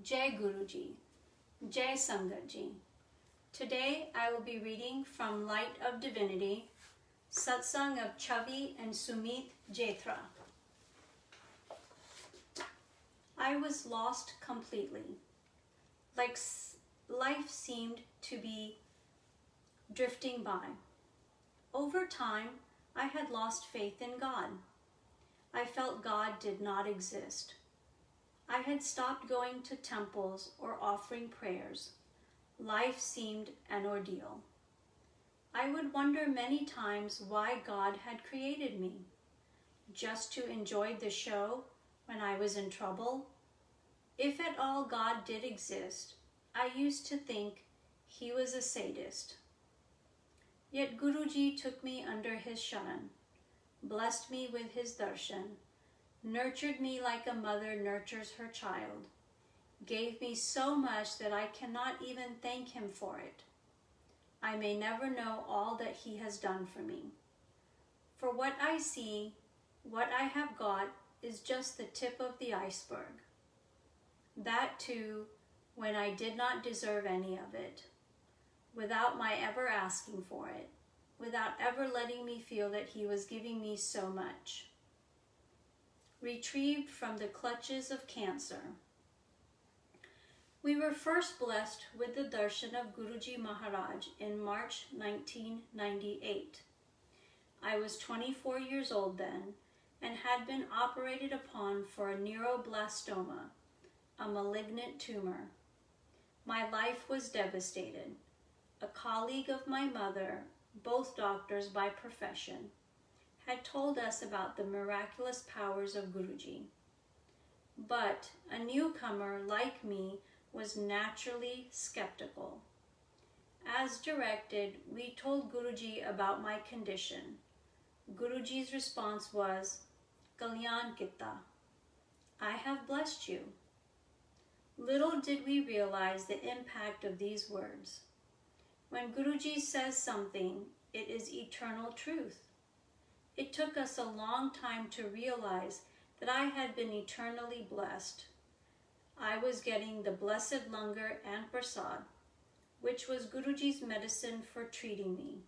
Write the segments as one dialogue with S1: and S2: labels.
S1: JaxGuruji Sangat Ji. Today I will be reading from Light of Divinity, Satsang of Chavi and Sumit Jaithra. I was lost completely. Like life seemed to be drifting by. Over time, I had lost faith in God. I felt God did not exist. I had stopped going to temples or offering prayers. Life seemed an ordeal. I would wonder many times why God had created me. Just to enjoy the show when I was in trouble? If at all God did exist, I used to think he was a sadist. Yet Guruji took me under his sharan, blessed me with his darshan, nurtured me like a mother nurtures her child, gave me so much that I cannot even thank him for it. I may never know all that he has done for me. For what I see, what I have got, is just the tip of the iceberg. That too, when I did not deserve any of it, without my ever asking for it, without ever letting me feel that he was giving me so much. Retrieved from the clutches of cancer. We were first blessed with the darshan of Guruji Maharaj in March 1998. I was 24 years old then and had been operated upon for a neuroblastoma, a malignant tumor. My life was devastated. A colleague of my mother, both doctors by profession, had told us about the miraculous powers of Guruji. But a newcomer like me was naturally skeptical. As directed, we told Guruji about my condition. Guruji's response was, "Kalyan Kitta, I have blessed you." Little did we realize the impact of these words. When Guruji says something, it is eternal truth. It took us a long time to realize that I had been eternally blessed. I was getting the blessed langar and prasad, which was Guruji's medicine for treating me,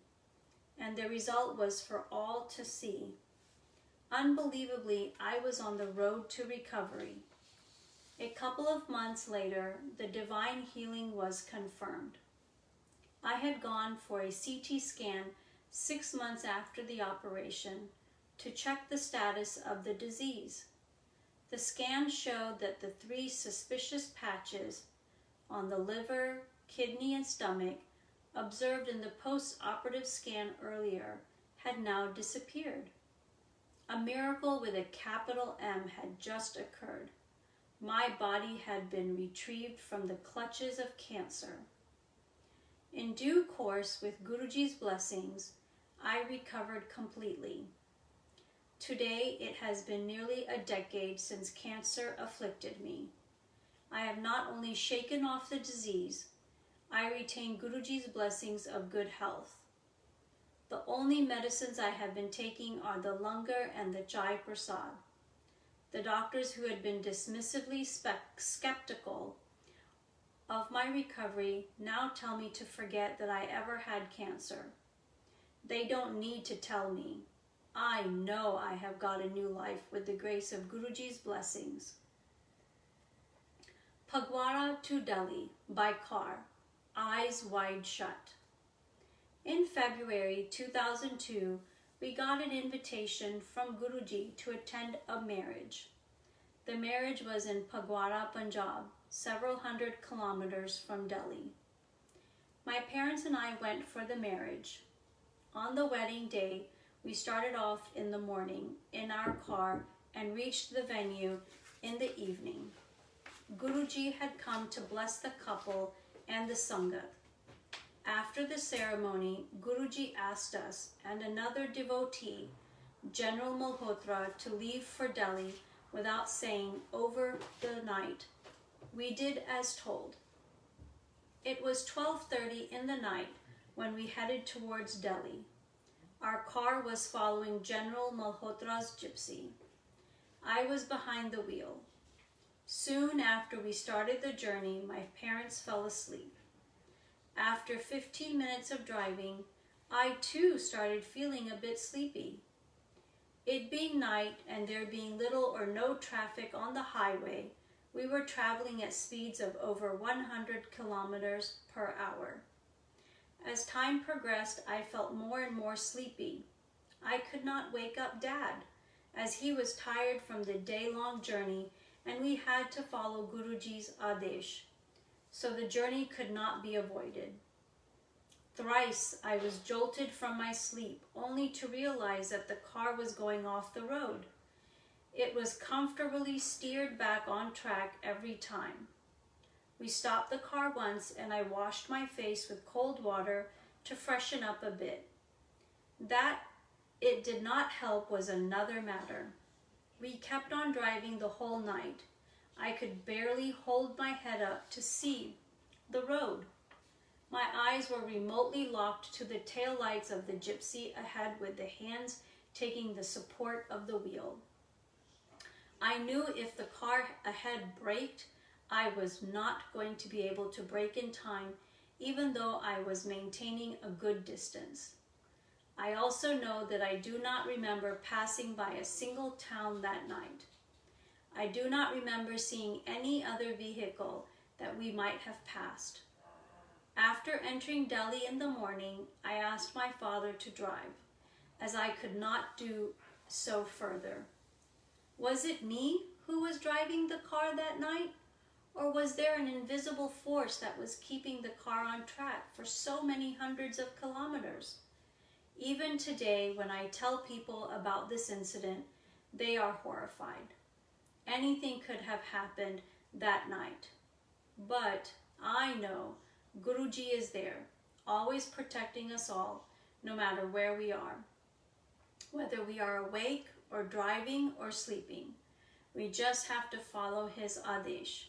S1: and the result was for all to see. Unbelievably, I was on the road to recovery. A couple of months later, the divine healing was confirmed. I had gone for a CT scan 6 months after the operation to check the status of the disease. The scan showed that the 3 suspicious patches on the liver, kidney, and stomach observed in the post-operative scan earlier had now disappeared. A miracle with a capital M had just occurred. My body had been retrieved from the clutches of cancer. In due course, with Guruji's blessings, I recovered completely. Today, it has been nearly a decade since cancer afflicted me. I have not only shaken off the disease, I retain Guruji's blessings of good health. The only medicines I have been taking are the langar and the chai prasad. The doctors who had been dismissively skeptical of my recovery now tell me to forget that I ever had cancer. They don't need to tell me. I know I have got a new life with the grace of Guruji's blessings. Phagwara to Delhi by car, eyes wide shut. In February 2002, we got an invitation from Guruji to attend a marriage. The marriage was in Phagwara, Punjab, several hundred kilometers from Delhi. My parents and I went for the marriage. On the wedding day, we started off in the morning in our car and reached the venue in the evening. Guruji had come to bless the couple and the Sangat. After the ceremony, Guruji asked us and another devotee, General Malhotra, to leave for Delhi without saying over the night. We did as told. It was 12:30 in the night when we headed towards Delhi. Our car was following General Malhotra's gypsy. I was behind the wheel. Soon after we started the journey, my parents fell asleep. After 15 minutes of driving, I too started feeling a bit sleepy. It being night and there being little or no traffic on the highway, we were traveling at speeds of over 100 kilometers per hour. As time progressed, I felt more and more sleepy. I could not wake up Dad, as he was tired from the day-long journey and we had to follow Guruji's Adesh, so the journey could not be avoided. Thrice I was jolted from my sleep, only to realize that the car was going off the road. It was comfortably steered back on track every time. We stopped the car once and I washed my face with cold water to freshen up a bit. That it did not help was another matter. We kept on driving the whole night. I could barely hold my head up to see the road. My eyes were remotely locked to the taillights of the gypsy ahead with the hands taking the support of the wheel. I knew if the car ahead braked, I was not going to be able to brake in time, even though I was maintaining a good distance. I also know that I do not remember passing by a single town that night. I do not remember seeing any other vehicle that we might have passed. After entering Delhi in the morning, I asked my father to drive, as I could not do so further. Was it me who was driving the car that night? Or was there an invisible force that was keeping the car on track for so many hundreds of kilometers? Even today, when I tell people about this incident, they are horrified. Anything could have happened that night. But I know Guruji is there, always protecting us all, no matter where we are. Whether we are awake or driving or sleeping, we just have to follow his Adesh,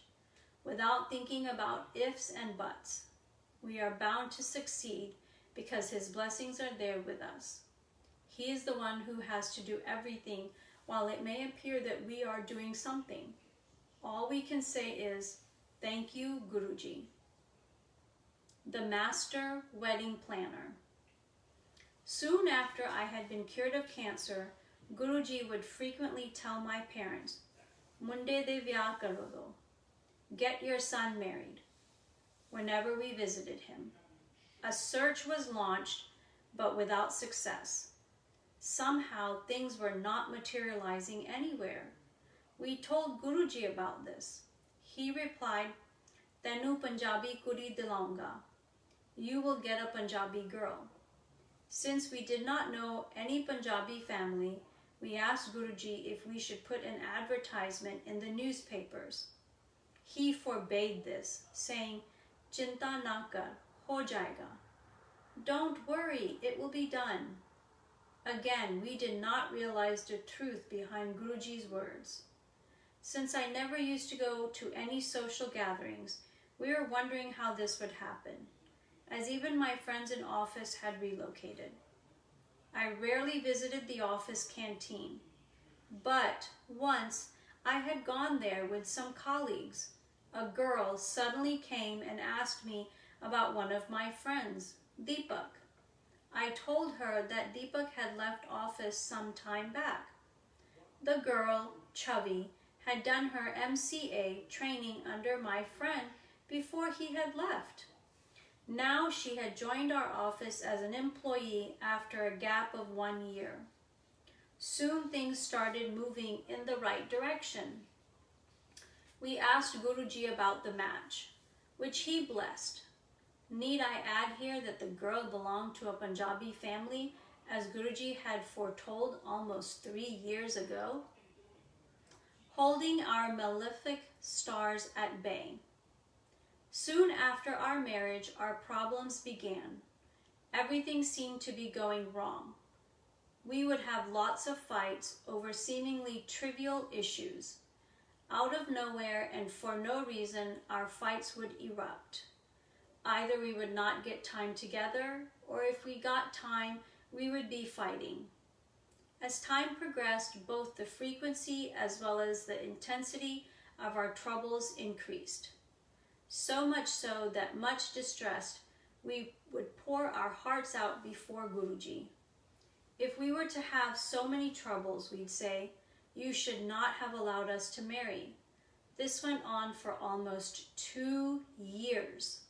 S1: without thinking about ifs and buts. We are bound to succeed because his blessings are there with us. He is the one who has to do everything, while it may appear that we are doing something. All we can say is, thank you, Guruji. The Master Wedding Planner. Soon after I had been cured of cancer, Guruji would frequently tell my parents, Munde de vyah karo do, get your son married, whenever we visited him. A search was launched, but without success. Somehow things were not materializing anywhere. We told Guruji about this. He replied, Tenu Punjabi kuri dilaunga. You will get a Punjabi girl. Since we did not know any Punjabi family, we asked Guruji if we should put an advertisement in the newspapers. He forbade this, saying, Chinta na kar, ho jayega. Don't worry, it will be done. Again, we did not realize the truth behind Guruji's words. Since I never used to go to any social gatherings, we were wondering how this would happen, as even my friends in office had relocated. I rarely visited the office canteen, but once I had gone there with some colleagues. A girl suddenly came and asked me about one of my friends, Deepak. I told her that Deepak had left office some time back. The girl, Chavi, had done her MCA training under my friend before he had left. Now she had joined our office as an employee after a gap of 1 year. Soon things started moving in the right direction. We asked Guruji about the match, which he blessed. Need I add here that the girl belonged to a Punjabi family, as Guruji had foretold almost 3 years ago? Holding our malefic stars at bay. Soon after our marriage, our problems began. Everything seemed to be going wrong. We would have lots of fights over seemingly trivial issues. Out of nowhere and for no reason, our fights would erupt. Either we would not get time together, or if we got time, we would be fighting. As time progressed, both the frequency as well as the intensity of our troubles increased. So much so that, much distressed, we would pour our hearts out before Guruji. If we were to have so many troubles, we'd say, "You should not have allowed us to marry." This went on for almost 2 years.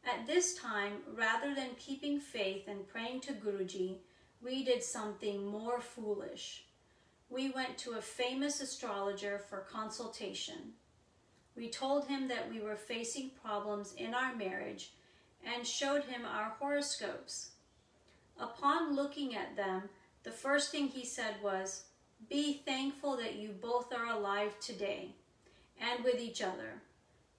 S1: At this time, rather than keeping faith and praying to Guruji, we did something more foolish. We went to a famous astrologer for consultation. We told him that we were facing problems in our marriage and showed him our horoscopes. Upon looking at them, the first thing he said was, "Be thankful that you both are alive today and with each other.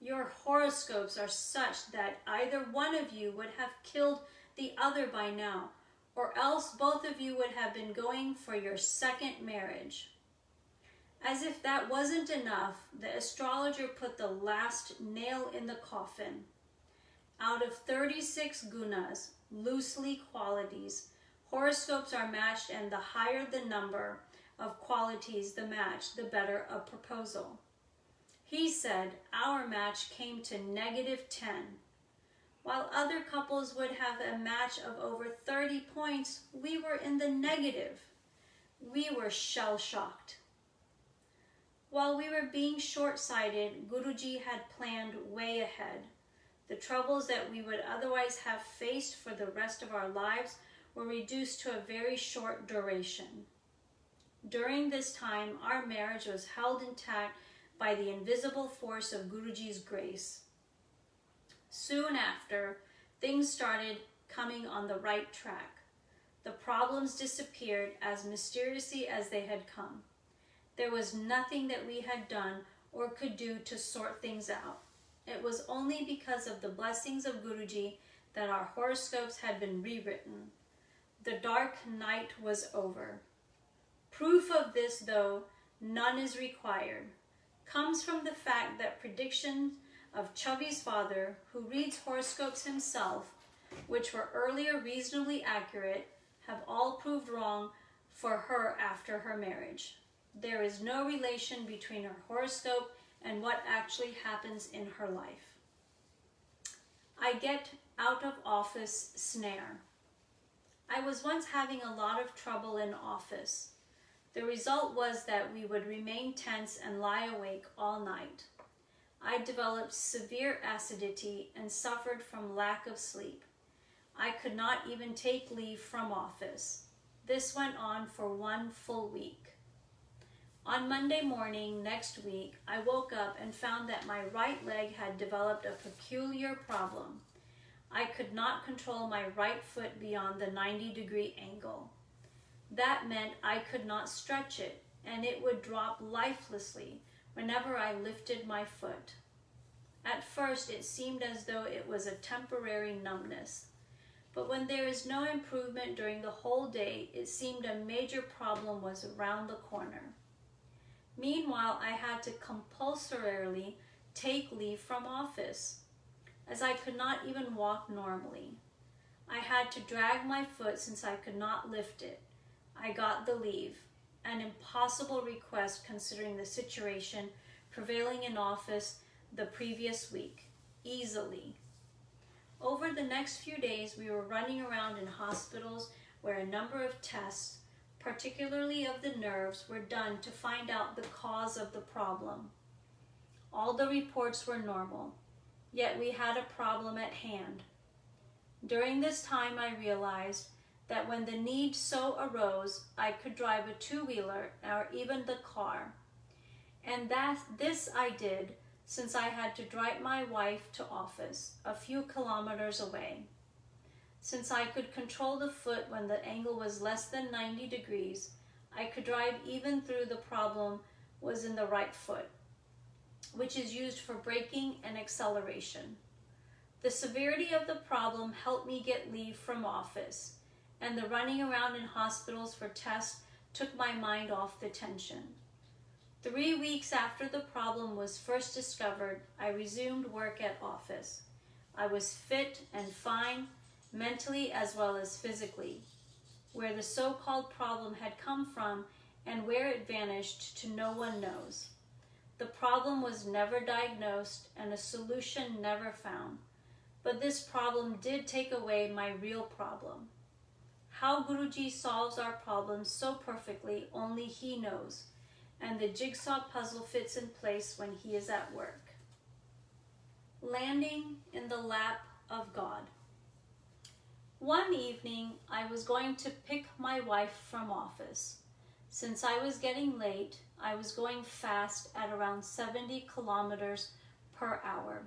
S1: Your horoscopes are such that either one of you would have killed the other by now, or else both of you would have been going for your second marriage." As if that wasn't enough, the astrologer put the last nail in the coffin. Out of 36 gunas, loosely qualities, horoscopes are matched, and the higher the number of qualities the match, the better a proposal. He said our match came to -10. While other couples would have a match of over 30 points, we were in the negative. We were shell-shocked. While we were being short-sighted, Guruji had planned way ahead. The troubles that we would otherwise have faced for the rest of our lives were reduced to a very short duration. During this time, our marriage was held intact by the invisible force of Guruji's grace. Soon after, things started coming on the right track. The problems disappeared as mysteriously as they had come. There was nothing that we had done or could do to sort things out. It was only because of the blessings of Guruji that our horoscopes had been rewritten. The dark night was over. Proof of this, though none is required, comes from the fact that predictions of Chavi's father, who reads horoscopes himself, which were earlier reasonably accurate, have all proved wrong for her after her marriage. There is no relation between her horoscope and what actually happens in her life. I get out of office snare. I was once having a lot of trouble in office. The result was that we would remain tense and lie awake all night. I developed severe acidity and suffered from lack of sleep. I could not even take leave from office. This went on for 1 full week. On Monday morning next week, I woke up and found that my right leg had developed a peculiar problem. I could not control my right foot beyond the 90-degree angle. That meant I could not stretch it, and it would drop lifelessly whenever I lifted my foot. At first, it seemed as though it was a temporary numbness. But when there is no improvement during the whole day, it seemed a major problem was around the corner. Meanwhile, I had to compulsorily take leave from office, as I could not even walk normally. I had to drag my foot since I could not lift it. I got the leave, an impossible request considering the situation prevailing in office the previous week, easily. Over the next few days, we were running around in hospitals where a number of tests, particularly of the nerves, were done to find out the cause of the problem. All the reports were normal, yet we had a problem at hand. During this time, I realized that when the need so arose, I could drive a two-wheeler or even the car. And this I did since I had to drive my wife to office a few kilometers away. Since I could control the foot when the angle was less than 90 degrees, I could drive even through the problem was in the right foot, which is used for braking and acceleration. The severity of the problem helped me get leave from office, and the running around in hospitals for tests took my mind off the tension. 3 weeks after the problem was first discovered, I resumed work at office. I was fit and fine, mentally as well as physically. Where the so-called problem had come from and where it vanished to no one knows. The problem was never diagnosed and a solution never found. But this problem did take away my real problem. How Guruji solves our problems so perfectly, only he knows, and the jigsaw puzzle fits in place when he is at work. Landing in the lap of God. One evening, I was going to pick my wife from office. Since I was getting late, I was going fast at around 70 kilometers per hour.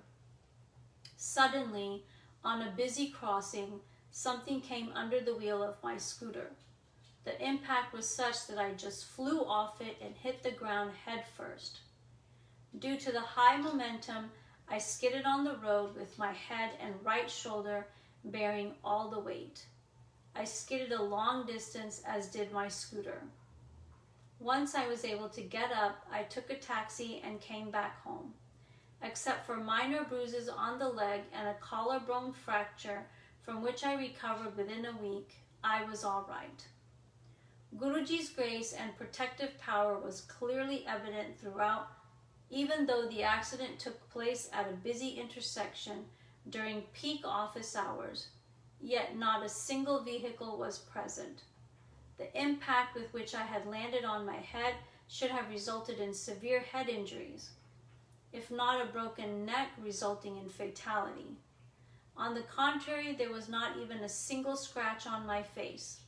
S1: Suddenly, on a busy crossing, something came under the wheel of my scooter. The impact was such that I just flew off it and hit the ground head first. Due to the high momentum, I skidded on the road with my head and right shoulder bearing all the weight. I skidded a long distance, as did my scooter. Once I was able to get up, I took a taxi and came back home. Except for minor bruises on the leg and a collarbone fracture from which I recovered within a week, I was all right. Guruji's grace and protective power was clearly evident throughout, even though the accident took place at a busy intersection during peak office hours, yet not a single vehicle was present. The impact with which I had landed on my head should have resulted in severe head injuries, if not a broken neck resulting in fatality. On the contrary, there was not even a single scratch on my face.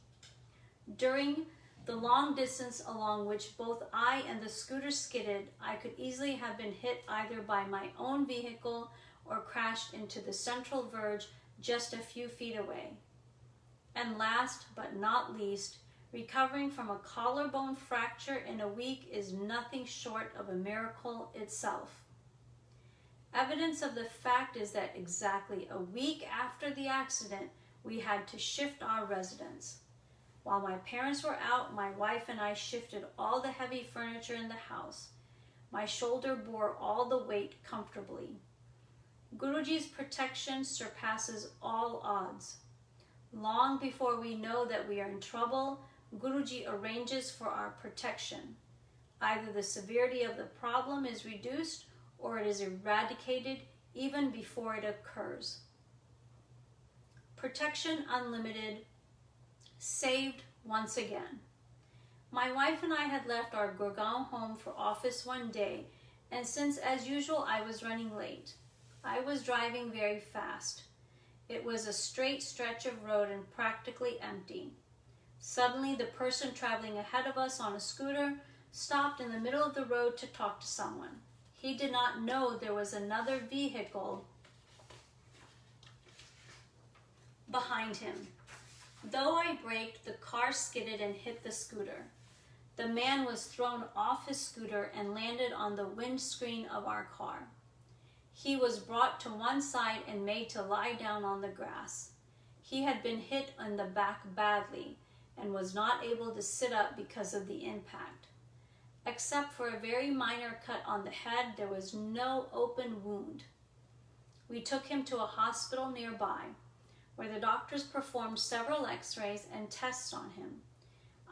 S1: During the long distance along which both I and the scooter skidded, I could easily have been hit either by my own vehicle or crashed into the central verge just a few feet away. And last but not least, recovering from a collarbone fracture in a week is nothing short of a miracle itself. Evidence of the fact is that exactly a week after the accident, we had to shift our residence. While my parents were out, my wife and I shifted all the heavy furniture in the house. My shoulder bore all the weight comfortably. Guruji's protection surpasses all odds. Long before we know that we are in trouble, Guruji arranges for our protection. Either the severity of the problem is reduced or it is eradicated even before it occurs. Protection unlimited, saved once again. My wife and I had left our Gurgaon home for office one day, and since as usual I was running late, I was driving very fast. It was a straight stretch of road and practically empty. Suddenly, the person traveling ahead of us on a scooter stopped in the middle of the road to talk to someone. He did not know there was another vehicle behind him. Though I braked, the car skidded and hit the scooter. The man was thrown off his scooter and landed on the windscreen of our car. He was brought to one side and made to lie down on the grass. He had been hit in the back badly and was not able to sit up because of the impact. Except for a very minor cut on the head, there was no open wound. We took him to a hospital nearby. where the doctors performed several x-rays and tests on him.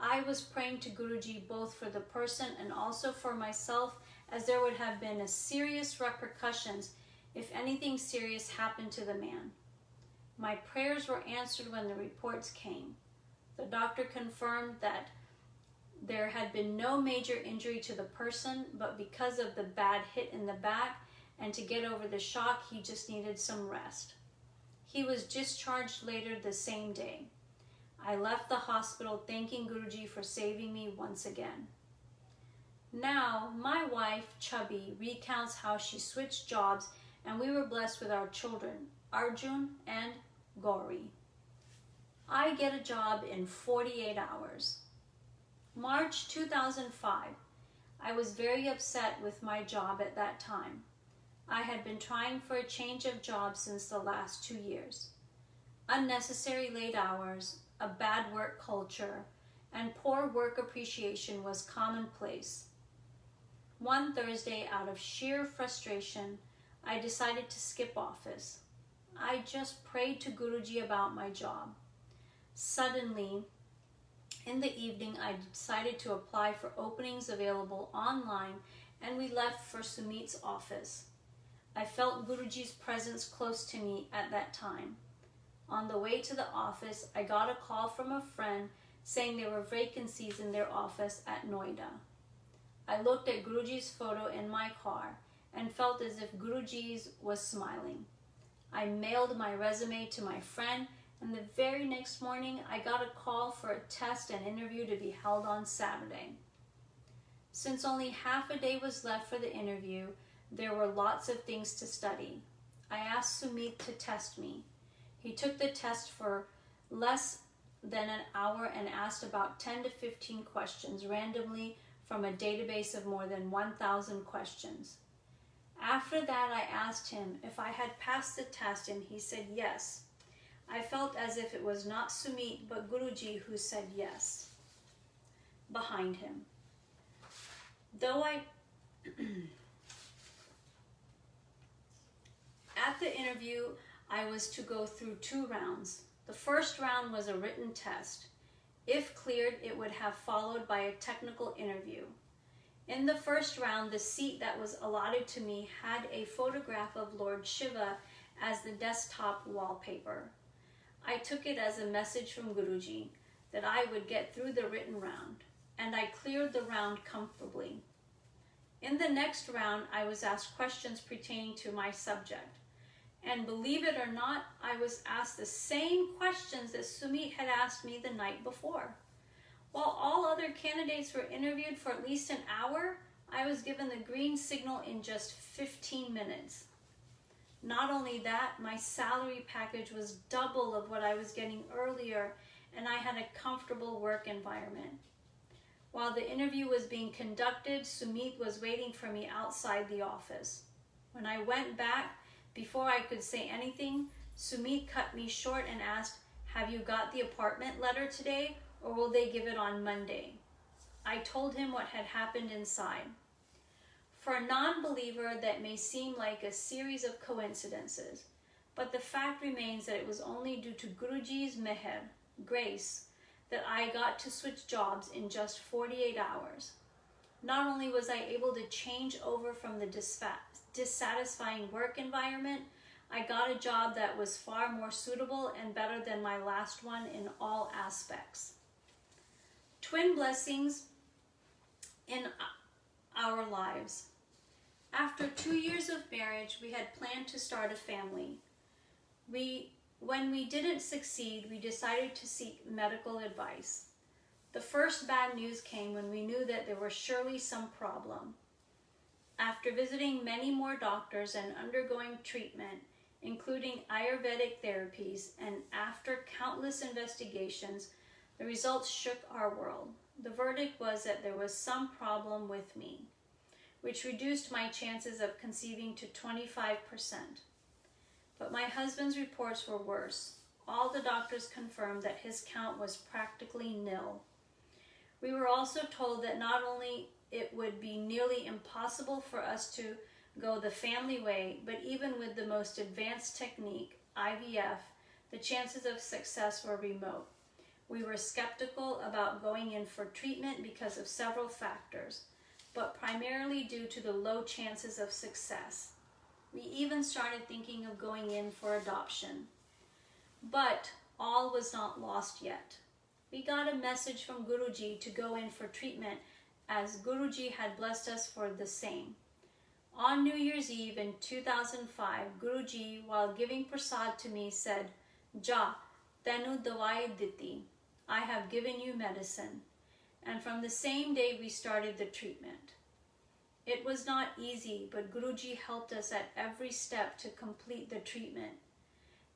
S1: I was praying to Guruji both for the person and also for myself, as there would have been a serious repercussions if anything serious happened to the man. My prayers were answered when the reports came. The doctor confirmed that there had been no major injury to the person, but because of the bad hit in the back and to get over the shock, he just needed some rest. He was discharged later the same day. I left the hospital thanking Guruji for saving me once again. Now, my wife, Chubby, recounts how she switched jobs and we were blessed with our children, Arjun and Gauri. I get a job in 48 hours. March 2005. I was very upset with my job at that time. I had been trying for a change of job since the last 2 years. Unnecessary late hours, a bad work culture, and poor work appreciation was commonplace. One Thursday, out of sheer frustration, I decided to skip office. I just prayed to Guruji about my job. Suddenly, in the evening, I decided to apply for openings available online, and we left for Sumit's office. I felt Guruji's presence close to me at that time. On the way to the office, I got a call from a friend saying there were vacancies in their office at Noida. I looked at Guruji's photo in my car and felt as if Guruji's was smiling. I mailed my resume to my friend, and the very next morning I got a call for a test and interview to be held on Saturday. Since only half a day was left for the interview, there were lots of things to study. I asked Sumit to test me. He took the test for less than an hour and asked about 10 to 15 questions randomly from a database of more than 1,000 questions. After that, I asked him if I had passed the test, and he said yes. I felt as if it was not Sumit but Guruji who said yes behind him. At the interview, I was to go through 2 rounds. The first round was a written test. If cleared, it would have followed by a technical interview. In the first round, the seat that was allotted to me had a photograph of Lord Shiva as the desktop wallpaper. I took it as a message from Guruji that I would get through the written round, and I cleared the round comfortably. In the next round, I was asked questions pertaining to my subject. And believe it or not, I was asked the same questions that Sumit had asked me the night before. While all other candidates were interviewed for at least an hour, I was given the green signal in just 15 minutes. Not only that, my salary package was double of what I was getting earlier, and I had a comfortable work environment. While the interview was being conducted, Sumit was waiting for me outside the office. When I went back, before I could say anything, Sumit cut me short and asked, "Have you got the appointment letter today, or will they give it on Monday?" I told him what had happened inside. For a non-believer, that may seem like a series of coincidences, but the fact remains that it was only due to Guruji's meher, grace, that I got to switch jobs in just 48 hours. Not only was I able to change over from the dissatisfying work environment, I got a job that was far more suitable and better than my last one in all aspects. Twin blessings in our lives. After 2 years of marriage, we had planned to start a family. When we didn't succeed, we decided to seek medical advice. The first bad news came when we knew that there was surely some problem. After visiting many more doctors and undergoing treatment, including Ayurvedic therapies, and after countless investigations, the results shook our world. The verdict was that there was some problem with me, which reduced my chances of conceiving to 25%. But my husband's reports were worse. All the doctors confirmed that his count was practically nil. We were also told that not only it would be nearly impossible for us to go the family way, but even with the most advanced technique, IVF, the chances of success were remote. We were skeptical about going in for treatment because of several factors, but primarily due to the low chances of success. We even started thinking of going in for adoption. But all was not lost yet. We got a message from GuruJi to go in for treatment, as GuruJi had blessed us for the same. On New Year's Eve in 2005, GuruJi, while giving prasad to me, said, "Ja, tenu dawai diti. I have given you medicine." And from the same day we started the treatment. It was not easy, but GuruJi helped us at every step to complete the treatment.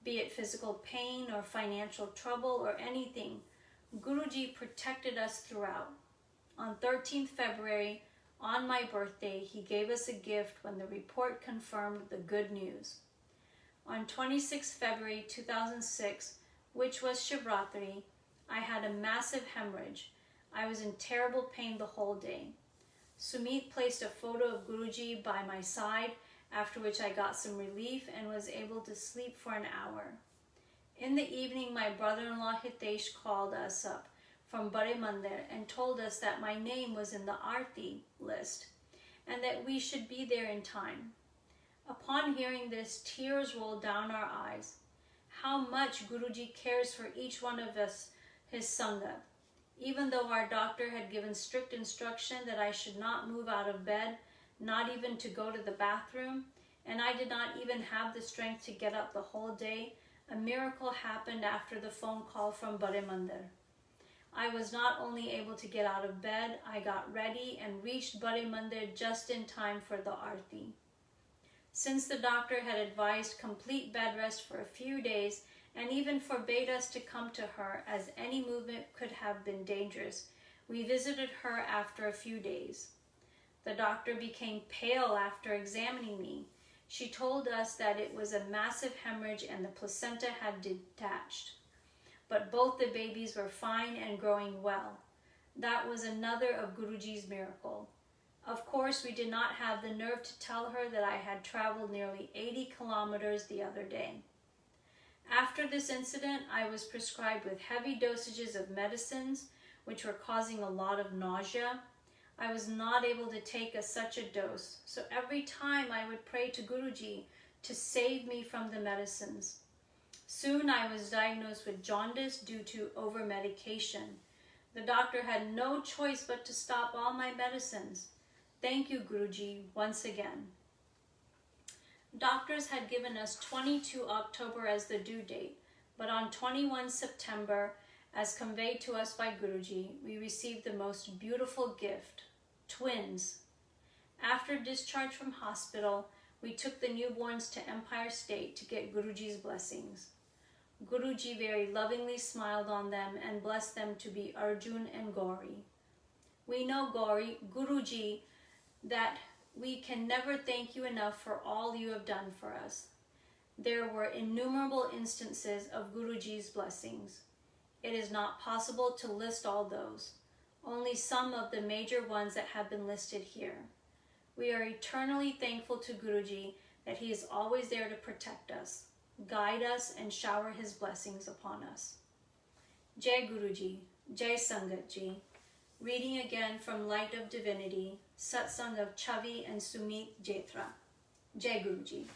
S1: Be it physical pain or financial trouble or anything, GuruJi protected us throughout. On 13th February, on my birthday, he gave us a gift when the report confirmed the good news. On 26th February 2006, which was Shivratri, I had a massive hemorrhage. I was in terrible pain the whole day. Sumit placed a photo of GuruJi by my side, after which I got some relief and was able to sleep for an hour. In the evening, my brother-in-law Hitesh called us up from Bade Mandir and told us that my name was in the Aarti list and that we should be there in time. Upon hearing this, tears rolled down our eyes. How much GuruJi cares for each one of us, his Sangha. Even though our doctor had given strict instruction that I should not move out of bed, not even to go to the bathroom, and I did not even have the strength to get up the whole day, a miracle happened after the phone call from Bade Mandir. I was not only able to get out of bed, I got ready and reached Bade Mandir just in time for the Aarti. Since the doctor had advised complete bed rest for a few days and even forbade us to come to her as any movement could have been dangerous, we visited her after a few days. The doctor became pale after examining me. She told us that it was a massive hemorrhage and the placenta had detached. But both the babies were fine and growing well. That was another of GuruJi's miracle. Of course, we did not have the nerve to tell her that I had traveled nearly 80 kilometers the other day. After this incident, I was prescribed with heavy dosages of medicines, which were causing a lot of nausea. I was not able to take such a dose, so every time I would pray to GuruJi to save me from the medicines. Soon I was diagnosed with jaundice due to over-medication. The doctor had no choice but to stop all my medicines. Thank you, GuruJi, once again. Doctors had given us 22 October as the due date, but on 21 September, as conveyed to us by GuruJi, we received the most beautiful gift, twins. After discharge from hospital, we took the newborns to Empire State to get GuruJi's blessings. GuruJi very lovingly smiled on them and blessed them to be Arjun and Gauri. We know, GuruJi, that we can never thank you enough for all you have done for us. There were innumerable instances of GuruJi's blessings. It is not possible to list all those, only some of the major ones that have been listed here. We are eternally thankful to GuruJi that he is always there to protect us, guide us, and shower his blessings upon us. Jai Guruji, Jai Sangat Ji. Reading again from Light of Divinity, Satsang of Chavi and Sumit Jetra. Jai Guruji.